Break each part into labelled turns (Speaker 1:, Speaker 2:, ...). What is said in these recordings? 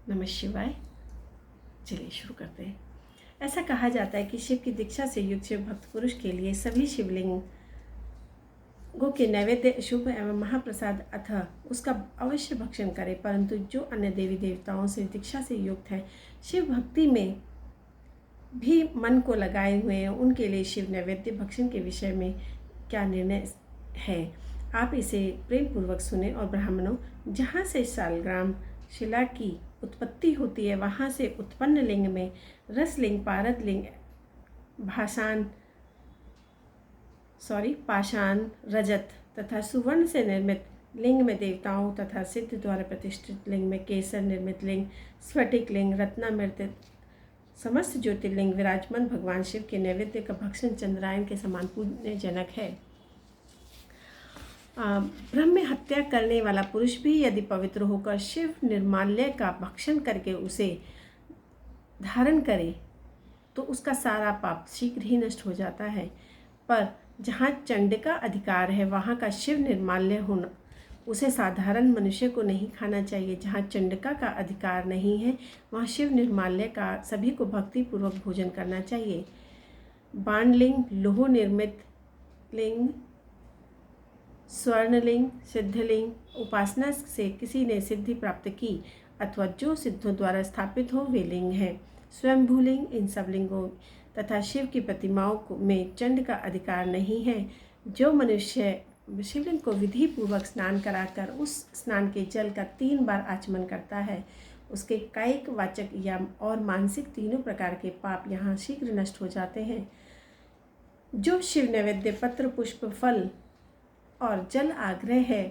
Speaker 1: नमः शिवाय। चलिए शुरू करते हैं। ऐसा कहा जाता है कि शिव की दीक्षा से युक्त शिव भक्त पुरुष के लिए सभी शिवलिंगों के नैवेद्य शुभ एवं महाप्रसाद अथवा उसका अवश्य भक्षण करें, परंतु जो अन्य देवी देवताओं से दीक्षा से युक्त है, शिव भक्ति में भी मन को लगाए हुए हैं, उनके लिए शिव नैवेद्य भक्षण के विषय में क्या निर्णय है, आप इसे प्रेम पूर्वक सुने। और ब्राह्मणों, जहाँ से शालग्राम शिला की उत्पत्ति होती है, वहाँ से उत्पन्न लिंग में रसलिंग, पारद लिंग, पाषाण, रजत तथा सुवर्ण से निर्मित लिंग में देवताओं तथा सिद्ध द्वारा प्रतिष्ठित लिंग में केसर निर्मित लिंग, स्फटिक लिंग, रत्नामृत समस्त ज्योतिर्लिंग विराजमान भगवान शिव के नैवेद्य का भक्षण चंद्रायन के समान पुण्यजनक है। ब्रह्म हत्या करने वाला पुरुष भी यदि पवित्र होकर शिव निर्माल्य का भक्षण करके उसे धारण करे तो उसका सारा पाप शीघ्र ही नष्ट हो जाता है। पर जहाँ चंड का अधिकार है, वहाँ का शिव निर्माल्य होना उसे साधारण मनुष्य को नहीं खाना चाहिए। जहाँ चंडिका का अधिकार नहीं है, वहाँ शिव निर्माल्य का सभी को भक्तिपूर्वक भोजन करना चाहिए। बाणलिंग, लोह निर्मित लिंग, स्वर्णलिंग, सिद्धलिंग, उपासना से किसी ने सिद्धि प्राप्त की अथवा जो सिद्धों द्वारा स्थापित हो वे लिंग हैं। स्वयंभूलिंग, इन सब लिंगों तथा शिव की प्रतिमाओं में चंड का अधिकार नहीं है। जो मनुष्य शिवलिंग को विधि पूर्वक स्नान कराकर उस स्नान के जल का 3 बार आचमन करता है, उसके कायिक, वाचक या और मानसिक तीनों प्रकार के पाप यहाँ शीघ्र नष्ट हो जाते हैं। जो शिव नैवेद्य पत्र, पुष्प, फल और जल आग्रह है,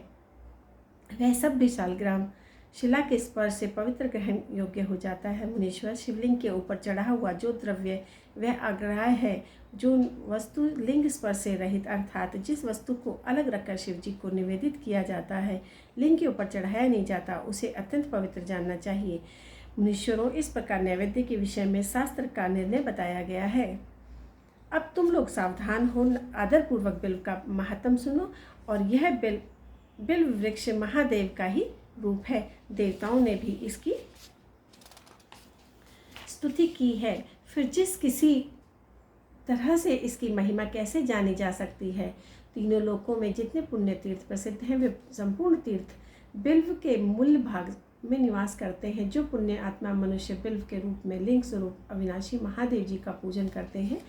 Speaker 1: वह सब भी शालग्राम शिला के स्पर्श से पवित्र ग्रहण योग्य हो जाता है। मुनीश्वर, शिवलिंग के ऊपर चढ़ा हुआ जो द्रव्य वह आग्रह है, जो वस्तु लिंग स्पर्श से रहित अर्थात जिस वस्तु को अलग रखकर शिव जी को निवेदित किया जाता है, लिंग के ऊपर चढ़ाया नहीं जाता, उसे अत्यंत पवित्र जानना चाहिए। मुनीश्वरों, इस प्रकार नैवेद्य के विषय में शास्त्र का निर्णय बताया गया है। अब तुम लोग सावधान हो, आदरपूर्वक बिल्व का महात्म सुनो। और यह बिल्व वृक्ष महादेव का ही रूप है। देवताओं ने भी इसकी स्तुति की है। फिर जिस किसी तरह से इसकी महिमा कैसे जानी जा सकती है? तीनों लोकों में जितने पुण्य तीर्थ प्रसिद्ध हैं, वे संपूर्ण तीर्थ बिल्व के मूल भाग में निवास करते हैं। जो पुण्य आत्मा मनुष्य बिल्व के रूप में लिंग स्वरूप अविनाशी महादेव जी का पूजन करते हैं,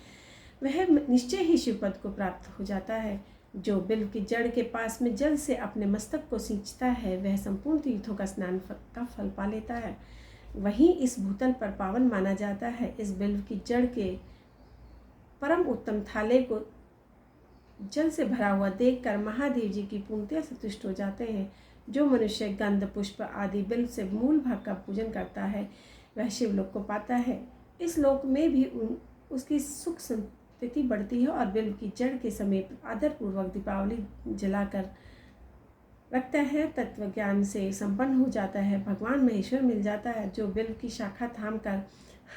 Speaker 1: वह निश्चय ही शिवपद को प्राप्त हो जाता है। जो बिल्व की जड़ के पास में जल से अपने मस्तक को सींचता है, वह संपूर्ण तीर्थों का स्नान का फल पा लेता है। वहीं इस भूतल पर पावन माना जाता है। इस बिल्व की जड़ के परम उत्तम थाले को जल से भरा हुआ देखकर महादेव जी की पूर्णतया संतुष्ट हो जाते हैं। जो मनुष्य गंध, पुष्प आदि बिल्व से मूल भाग का पूजन करता है, वह शिवलोक को पाता है। इस लोक में भी उसकी सुख स्थिति बढ़ती है और बिल्व की जड़ के समीप आदरपूर्वक दीपावली जलाकर रखता है। तत्व ज्ञान से संपन्न हो जाता है। भगवान महेश्वर मिल जाता है। जो बिल्व की शाखा थाम कर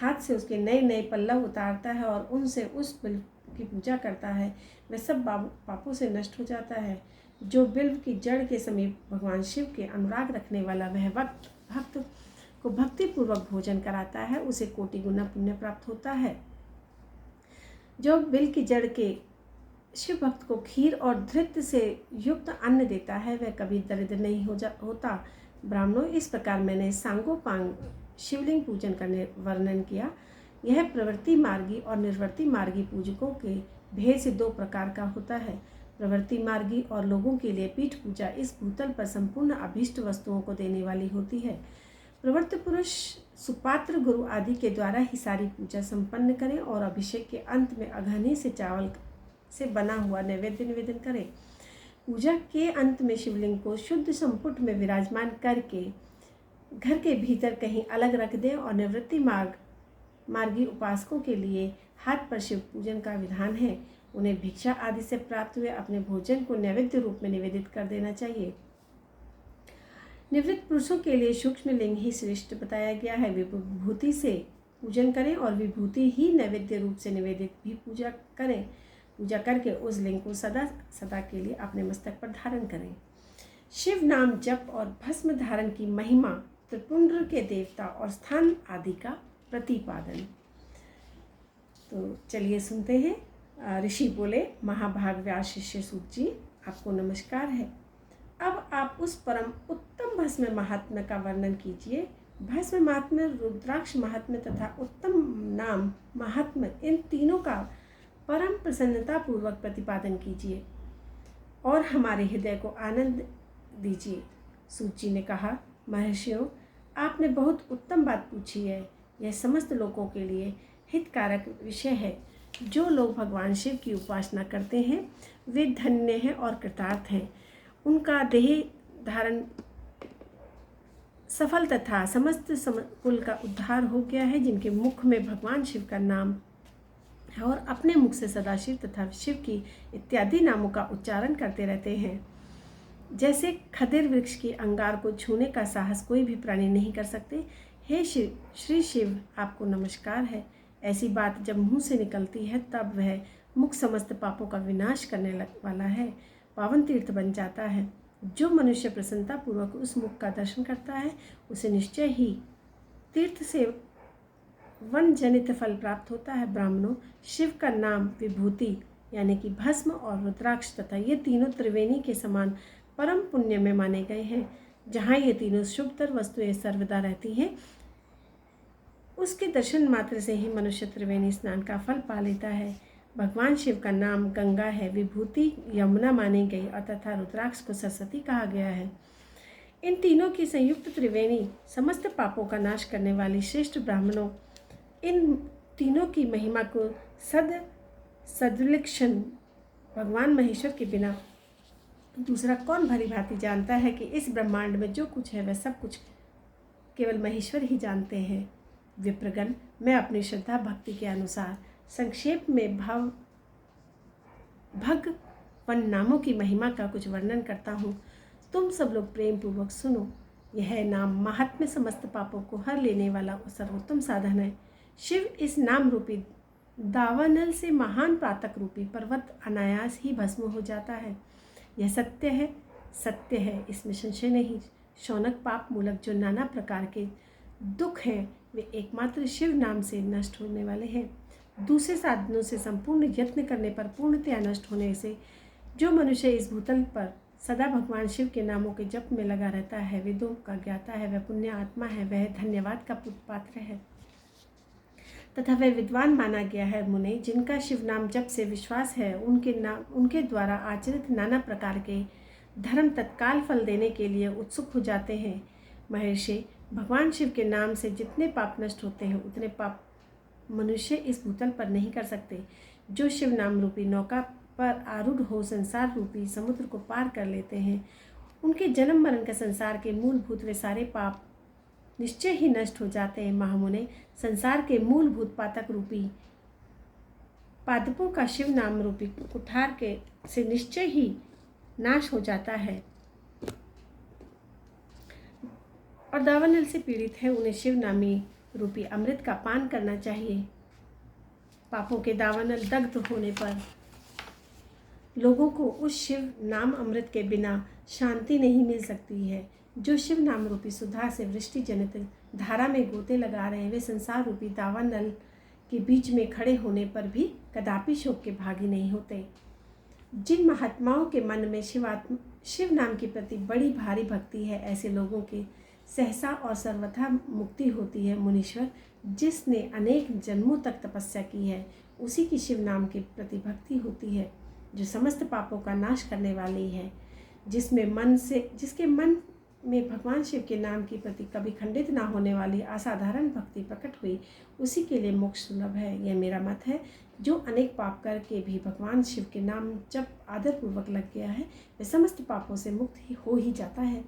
Speaker 1: हाथ से उसके नए नए पल्लव उतारता है और उनसे उस बिल्व की पूजा करता है, वह सब पापों से नष्ट हो जाता है। जो बिल्व की जड़ के समीप भगवान शिव के अनुराग रखने वाला वह भक्त को भक्तिपूर्वक भोजन कराता है, उसे कोटि गुना पुण्य प्राप्त होता है। जो बिल्व की जड़ के शिव भक्त को खीर और धृत से युक्त अन्न देता है, वह कभी दरिद्र नहीं होता। ब्राह्मणों, इस प्रकार मैंने सांगोपांग शिवलिंग पूजन का वर्णन किया। यह प्रवृत्ति मार्गी और निर्वृत्ति मार्गी पूजकों के भेद से 2 प्रकार का होता है। प्रवृत्ति मार्गी और लोगों के लिए पीठ पूजा इस भूतल पर संपूर्ण अभीष्ट वस्तुओं को देने वाली होती है। प्रवृत्त पुरुष सुपात्र गुरु आदि के द्वारा ही सारी पूजा संपन्न करें और अभिषेक के अंत में अघनी से चावल से बना हुआ नैवेद्य निवेदन करें। पूजा के अंत में शिवलिंग को शुद्ध संपुट में विराजमान करके घर के भीतर कहीं अलग रख दें और निवृत्ति मार्गी उपासकों के लिए हाथ पर शिव पूजन का विधान है। उन्हें भिक्षा आदि से प्राप्त हुए अपने भोजन को नैवेद्य रूप में निवेदित कर देना चाहिए। निवृत्त पुरुषों के लिए सूक्ष्म लिंग ही श्रेष्ठ बताया गया है। विभूति से पूजन करें और विभूति ही नैवेद्य रूप से निवेदित भी पूजा करें। पूजा करके उस लिंग को सदा सदा के लिए अपने मस्तक पर धारण करें। शिव नाम जप और भस्म धारण की महिमा त्रिपुंड्र के देवता और स्थान आदि का प्रतिपादन। तो चलिए सुनते हैं। ऋषि बोले, महाभाग व्यास शिष्य सूत जी, आपको नमस्कार है। अब आप उस परम उत्तम भस्म महात्म्य का वर्णन कीजिए। भस्म महात्म्य, रुद्राक्ष महात्म्य तथा उत्तम नाम महात्म्य, इन तीनों का परम प्रसन्नता पूर्वक प्रतिपादन कीजिए और हमारे हृदय को आनंद दीजिए। सूत जी ने कहा, महर्षियों, आपने बहुत उत्तम बात पूछी है। यह समस्त लोगों के लिए हितकारक विषय है। जो लोग भगवान शिव की उपासना करते हैं वे धन्य हैं और कृतार्थ हैं। उनका देह धारण सफल तथा समस्त कुल का उद्धार हो गया है। जिनके मुख में भगवान शिव का नाम है और अपने मुख से सदाशिव तथा शिव की इत्यादि नामों का उच्चारण करते रहते हैं। जैसे खदिर वृक्ष की अंगार को छूने का साहस कोई भी प्राणी नहीं कर सकते। हे श्री शिव, आपको नमस्कार है। ऐसी बात जब मुंह से निकलती है तब वह मुख समस्त पापों का विनाश करने वाला है, पावन तीर्थ बन जाता है। जो मनुष्य प्रसन्नता पूर्वक उस मुख का दर्शन करता है उसे निश्चय ही तीर्थ से वन जनित फल प्राप्त होता है। ब्राह्मणों, शिव का नाम विभूति यानी कि भस्म और रुद्राक्ष तथा ये तीनों त्रिवेणी के समान परम पुण्य में माने गए हैं। जहाँ ये तीनों शुभतर वस्तुएं सर्वदा रहती हैं, उसके दर्शन मात्र से ही मनुष्य त्रिवेणी स्नान का फल पा लेता है। भगवान शिव का नाम गंगा है, विभूति यमुना मानी गई और तथा रुद्राक्ष को सरस्वती कहा गया है। इन तीनों की संयुक्त त्रिवेणी समस्त पापों का नाश करने वाली श्रेष्ठ ब्राह्मणों, इन तीनों की महिमा को सदविलक्षण भगवान महेश्वर के बिना दूसरा कौन भली भांति जानता है कि इस ब्रह्मांड में जो कुछ है वह सब कुछ केवल महेश्वर ही जानते हैं। विप्रगण, मैं अपनी श्रद्धा भक्ति के अनुसार संक्षेप में भगवान नामों की महिमा का कुछ वर्णन करता हूँ। तुम सब लोग प्रेम पूर्वक सुनो। यह नाम महात्म्य समस्त पापों को हर लेने वाला सर्वोत्तम साधन है। शिव इस नाम रूपी दावानल से महान प्रातक रूपी पर्वत अनायास ही भस्म हो जाता है। यह सत्य है, इसमें संशय नहीं। शौनक पाप मूलक जो नाना प्रकार के दुख हैं वे एकमात्र शिव नाम से नष्ट होने वाले हैं। दूसरे साधनों से संपूर्ण यत्न करने पर पूर्णतया नष्ट होने से जो मनुष्य इस भूतल पर सदा भगवान शिव के नामों के जप में लगा रहता है, वेदों का ज्ञाता है, वह पुण्य आत्मा है, वह धन्यवाद का पात्र है तथा वह विद्वान माना गया है। मुने, जिनका शिव नाम जप से विश्वास है, उनके द्वारा आचरित नाना प्रकार के धर्म तत्काल फल देने के लिए उत्सुक हो जाते हैं। महर्षि, भगवान शिव के नाम से जितने पाप नष्ट होते हैं उतने पाप मनुष्य इस भूतल पर नहीं कर सकते। जो शिव नाम रूपी नौका पर आरूढ़ हो संसार रूपी समुद्र को पार कर लेते हैं, उनके जन्म मरण के संसार के मूलभूत वे सारे पाप निश्चय ही नष्ट हो जाते हैं। महामुने, संसार के मूलभूत पातक रूपी पादपों का शिव नाम रूपी कुठार के से निश्चय ही नाश हो जाता है और दावानल से पीड़ित है उन्हें शिव नामी रूपी अमृत का पान करना चाहिए। पापों के दावानल दग्ध होने पर लोगों को उस शिव नाम अमृत के बिना शांति नहीं मिल सकती है। जो शिव नाम रूपी सुधा से वृष्टि जनित धारा में गोते लगा रहे हैं, वे संसार रूपी दावानल के बीच में खड़े होने पर भी कदापि शोक के भागी नहीं होते। जिन महात्माओं के मन में शिव नाम के प्रति बड़ी भारी भक्ति है, ऐसे लोगों के सहसा और सर्वथा मुक्ति होती है। मुनीश्वर, जिसने अनेक जन्मों तक तपस्या की है, उसी की शिव नाम के प्रति भक्ति होती है, जो समस्त पापों का नाश करने वाली है। जिसके मन में भगवान शिव के नाम के प्रति कभी खंडित ना होने वाली असाधारण भक्ति प्रकट हुई, उसी के लिए मोक्ष सुलभ है। यह मेरा मत है। जो अनेक पाप करके भी भगवान शिव के नाम जब आदरपूर्वक लग गया है, वह समस्त पापों से मुक्त ही हो ही जाता है,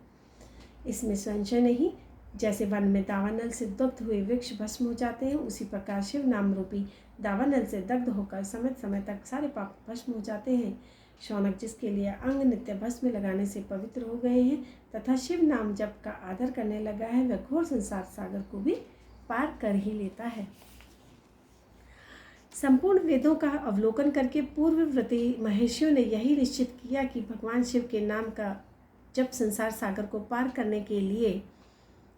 Speaker 1: इसमें संशय नहीं। जैसे वन में दावानल से दग्ध हुए वृक्ष भस्म हो जाते हैं, उसी प्रकार शिव नाम रूपी दावानल से दग्ध होकर समय समय तक सारे पाप भस्म हो जाते हैं। शौनक, जिसके लिए अंग नित्य भस्म लगाने से पवित्र हो गए हैं तथा शिव नाम जप का आदर करने लगा है, वह घोर संसार सागर को भी पार कर ही लेता है। संपूर्ण वेदों का अवलोकन करके पूर्ववर्ती महर्षियों ने यही निश्चित किया कि भगवान शिव के नाम का जप संसार सागर को पार करने के लिए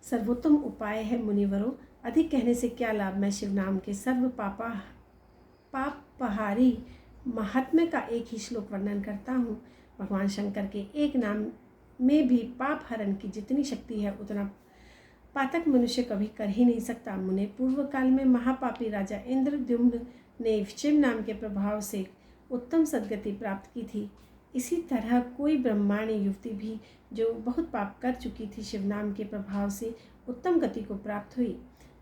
Speaker 1: सर्वोत्तम उपाय है मुनिवरों। अधिक कहने से क्या लाभ। मैं शिव नाम के सर्व पापहारी महात्म्य का एक ही श्लोक वर्णन करता हूँ। भगवान शंकर के एक नाम में भी पाप हरण की जितनी शक्ति है उतना पातक मनुष्य कभी कर ही नहीं सकता। मुने, पूर्व काल में महापापी राजा इंद्रद्युम्न ने शिव नाम के प्रभाव से उत्तम सद्गति प्राप्त की थी। इसी तरह कोई ब्रह्माणी युवती भी जो बहुत पाप कर चुकी थी, शिव नाम के प्रभाव से उत्तम गति को प्राप्त हुई।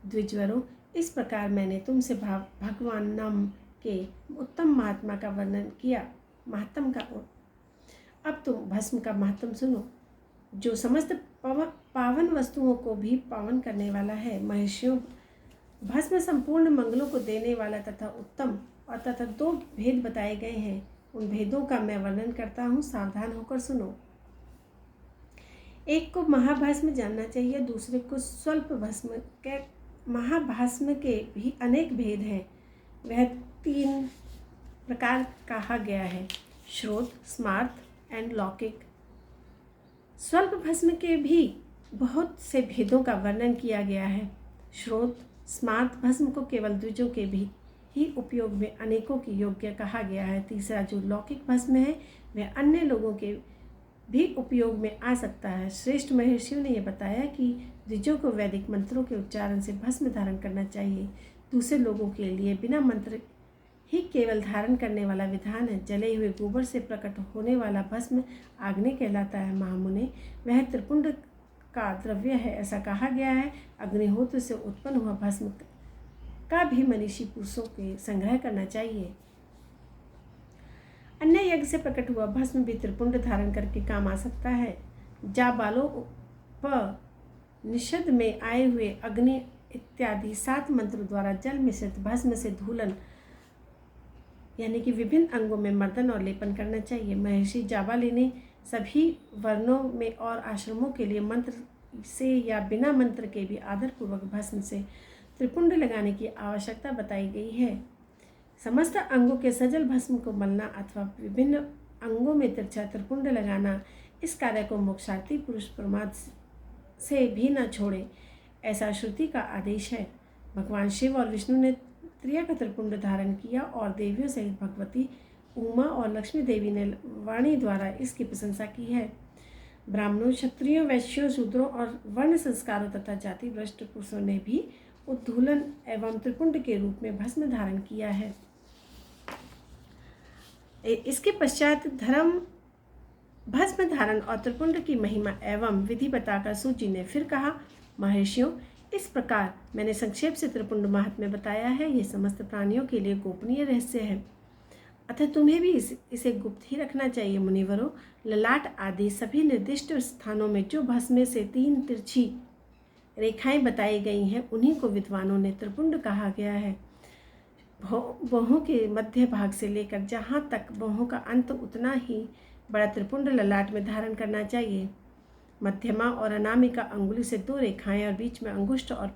Speaker 1: द्विजवरों, इस प्रकार मैंने तुमसे भगवान नाम के उत्तम महात्मा का वर्णन किया। महात्म का अब तुम भस्म का महत्व सुनो, जो समस्त पावन वस्तुओं को भी पावन करने वाला है। महर्षियों, भस्म संपूर्ण मंगलों को देने वाला तथा उत्तम और तथा 2 भेद बताए गए हैं। उन भेदों का मैं वर्णन करता हूँ, सावधान होकर सुनो। एक को महाभस्म जानना चाहिए, दूसरे को स्वल्प भस्म। महाभस्म के भी अनेक भेद हैं। वह 3 प्रकार कहा गया है, श्रोत, स्मार्त एंड लौकिक। स्वल्प भस्म के भी बहुत से भेदों का वर्णन किया गया है। श्रोत स्मार्त भस्म को केवल द्विजों के भी ही उपयोग में अनेकों की योग्य कहा गया है। तीसरा जो लौकिक भस्म है वह अन्य लोगों के भी उपयोग में आ सकता है। श्रेष्ठ महर्षियों ने यह बताया कि द्विजों को वैदिक मंत्रों के उच्चारण से भस्म धारण करना चाहिए। दूसरे लोगों के लिए बिना मंत्र ही केवल धारण करने वाला विधान है। जले हुए गोबर से प्रकट होने वाला भस्म आग्नेय कहलाता है। महामुने, वह त्रिपुंड का द्रव्य है, ऐसा कहा गया है। अग्निहोत्र से उत्पन्न हुआ भस्म का भी मनीषी पुरुषों के संग्रह करना चाहिए। अन्य यज्ञ से प्रकट हुआ भस्म भी त्रिपुंड धारण करके काम आ सकता है। निषद में आए हुए अग्नि इत्यादि 7 मंत्रों द्वारा जल मिश्रित भस्म से धूलन यानी कि विभिन्न अंगों में मर्दन और लेपन करना चाहिए। महर्षि जाबाली ने सभी वर्णों में और आश्रमों के लिए मंत्र से या बिना मंत्र के भी आदरपूर्वक भस्म से त्रिपुंड लगाने की आवश्यकता बताई गई है। समस्त अंगों के सजल भस्म को मलना अथवा विभिन्न अंगों में तिरछा त्रिपुंड लगाना, इस कार्य को मोक्षार्थी पुरुष प्रमाद से भी न छोड़े, ऐसा श्रुति का आदेश है। भगवान शिव और विष्णु ने त्रिया का त्रिपुंड धारण किया और देवियों सहित भगवती उमा और लक्ष्मी देवी ने वाणी द्वारा इसकी प्रशंसा की है। ब्राह्मणों, क्षत्रियों, वैश्यों, शूद्रों और वर्ण संस्कारों तथा जाति भ्रष्ट पुरुषों ने भी उद्धूलन एवं त्रिपुंड के रूप में भस्म धारण किया है। इसके पश्चात धर्म भस्म धारण और त्रिपुंड की महिमा एवं विधि बताकर सूत जी ने फिर कहा, महर्षियों, इस प्रकार मैंने संक्षेप से त्रिपुंड महात्म्य बताया है। ये समस्त प्राणियों के लिए गोपनीय रहस्य है, अतः तुम्हें भी इसे गुप्त ही रखना चाहिए। मुनिवरों, ललाट आदि सभी निर्दिष्ट स्थानों में जो भस्म से 3 तिरछी रेखाएं बताई गई हैं, उन्हीं को विद्वानों ने त्रिपुंड कहा गया है। बाहों के मध्य भाग से लेकर जहाँ तक बाहों का अंत, उतना ही बड़ा त्रिपुंड ललाट में धारण करना चाहिए। मध्यमा और अनामिका अंगुली से 2 रेखाएं और बीच में अंगुष्ठ और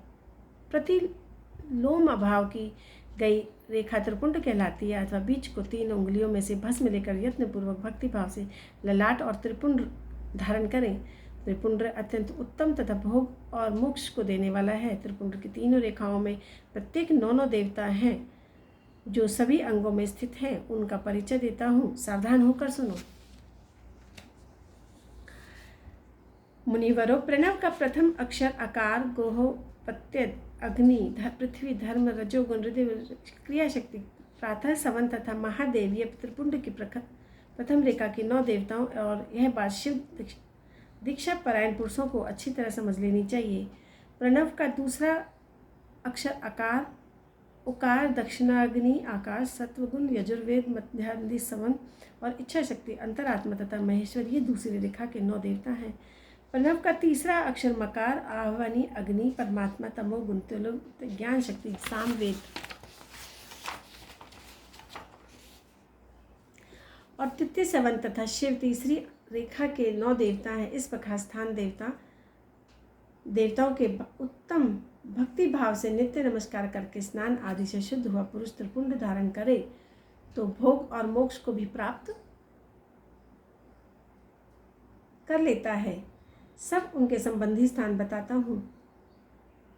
Speaker 1: प्रतिलोम अभाव की गई रेखा त्रिपुंड कहलाती है। अथवा बीच को 3 उंगलियों में से भस्म लेकर यत्नपूर्वक भक्तिभाव से ललाट और त्रिपुंड धारण करें। त्रिपुंड अत्यंत उत्तम तथा भोग और मोक्ष को देने वाला है। त्रिपुंड की 3 रेखाओं में प्रत्येक 9 देवता हैं जो सभी अंगों में स्थित हैं। उनका परिचय देता हूँ, सावधान होकर सुनो। मुनिवरों, प्रणव का प्रथम अक्षर आकार, गोह, प्रत्यय, अग्नि, पृथ्वी, धर्म, रजोगुण, हृदय, क्रिया शक्ति, प्रातः, सवन तथा महादेव, ये त्रिपुंड की प्रथम रेखा की 9 देवताओं और यह बात शिव दीक्षा परायण पुरुषों को अच्छी तरह समझ लेनी चाहिए। प्रणव का दूसरा अक्षर आकार, उकार, दक्षिणाग्नि, आकाश, सत्वगुण, यजुर्वेद, मध्यान्ह, सवन और इच्छा शक्ति, अंतरात्मा तथा महेश्वर, ये दूसरी रेखा के 9 देवता हैं। प्रणव का तीसरा अक्षर मकार, आह्वानी, अग्नि, परमात्मा, तमोगुण, ज्ञान शक्ति, सामवेद और तृतीय सवन तथा शिव तीसरी रेखा के 9 देवता हैं। इस प्रकार स्थान देवताओं के उत्तम भक्ति भाव से नित्य नमस्कार करके स्नान आदि से शुद्ध हुआ पुरुष त्रिपुंड धारण करे तो भोग और मोक्ष को भी प्राप्त कर लेता है। सब उनके संबंधी स्थान बताता हूँ।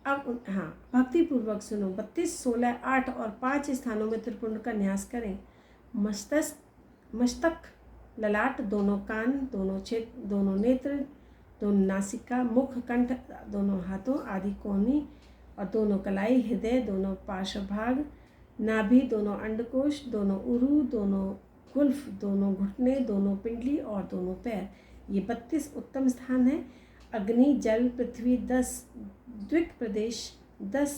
Speaker 1: अब हाँ, भक्तिपूर्वक सुनो। 32, 16, 8 और 5 स्थानों में त्रिपुंड का न्यास करें। मस्तक, ललाट, दोनों कान, दोनों क्षेत्र, दोनों नेत्र, दोनों नासिका, मुख, कंठ, दोनों हाथों आदि कोहनी और दोनों कलाई, हृदय, दोनों पार्श्व भाग, नाभि, दोनों अंडकोश, दोनों उरु, दोनों गुल्फ, दोनों घुटने, दोनों पिंडली और दोनों पैर। ये 32 उत्तम स्थान हैं। अग्नि, जल, पृथ्वी, 10 द्विक प्रदेश, 10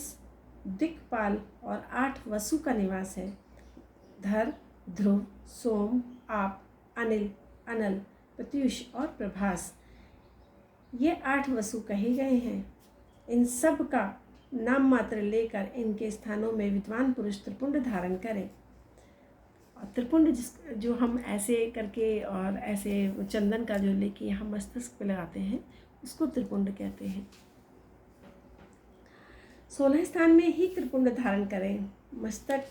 Speaker 1: दिक्पाल और 8 वसु का निवास है। धर, ध्रुव, सोम, आप, अनिल, अनल, प्रत्युष और प्रभास, ये 8 वसु कहे गए हैं। इन सब का नाम मात्र लेकर इनके स्थानों में विद्वान पुरुष त्रिपुंड धारण करें। और त्रिपुंड जो हम ऐसे करके और ऐसे चंदन का जो लेके यहाँ मस्तक पे लगाते हैं, उसको त्रिपुंड कहते हैं। 16 स्थान में ही त्रिपुंड धारण करें। मस्तक,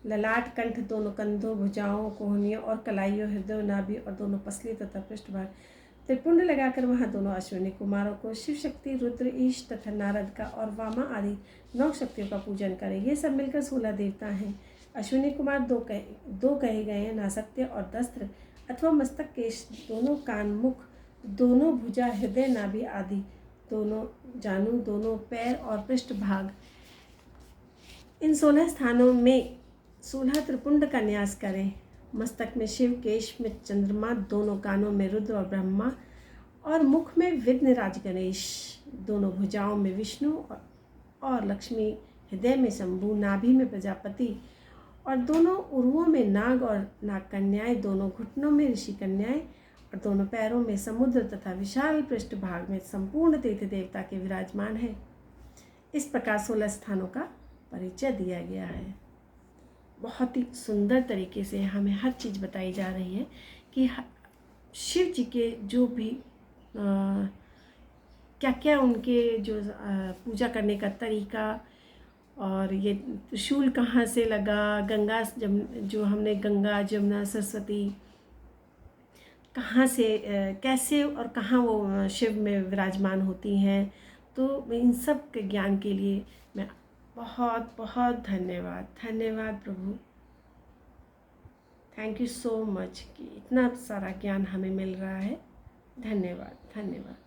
Speaker 1: ललाट, कंठ, दोनों कंधों, भुजाओं, कोहनियों और कलाइयों, हृदय, नाभि और दोनों पसली तथा पृष्ठभाग त्रिपुंड लगाकर वहाँ दोनों अश्विनी कुमारों को शिव शक्ति, रुद्र, ईश तथा नारद का और वामा आदि 9 शक्तियों का पूजन करें। ये सब मिलकर 16 देवता हैं। अश्विनी कुमार दो कहे गए हैं, नासत्य और दस्त्र अथवा मस्तक, केश, दोनों कान, मुख, दोनों भुजा, हृदय, नाभि आदि, दोनों जानु, दोनों पैर और पृष्ठभाग। इन 16 स्थानों में 16 त्रिपुंड का न्यास करें। मस्तक में शिव, केश में चंद्रमा, दोनों कानों में रुद्र और ब्रह्मा और मुख में विघ्नराज गणेश, दोनों भुजाओं में विष्णु और लक्ष्मी, हृदय में शंभु, नाभि में प्रजापति और दोनों उरुओं में नाग और नाग कन्याएं, दोनों घुटनों में ऋषि कन्याएं और दोनों पैरों में समुद्र तथा विशाल पृष्ठभाग में संपूर्ण तीर्थ देवता के विराजमान है। इस प्रकार 16 स्थानों का परिचय दिया गया है। बहुत ही सुंदर तरीके से हमें हर चीज़ बताई जा रही है कि शिव जी के जो भी क्या क्या उनके जो पूजा करने का तरीका, और ये त्रिशूल कहाँ से लगा, गंगा जो हमने गंगा, जमुना, सरस्वती कहाँ से कैसे और कहाँ वो शिव में विराजमान होती हैं। तो इन सब के ज्ञान के लिए मैं बहुत बहुत धन्यवाद प्रभु। थैंक यू सो मच कि इतना सारा ज्ञान हमें मिल रहा है। धन्यवाद।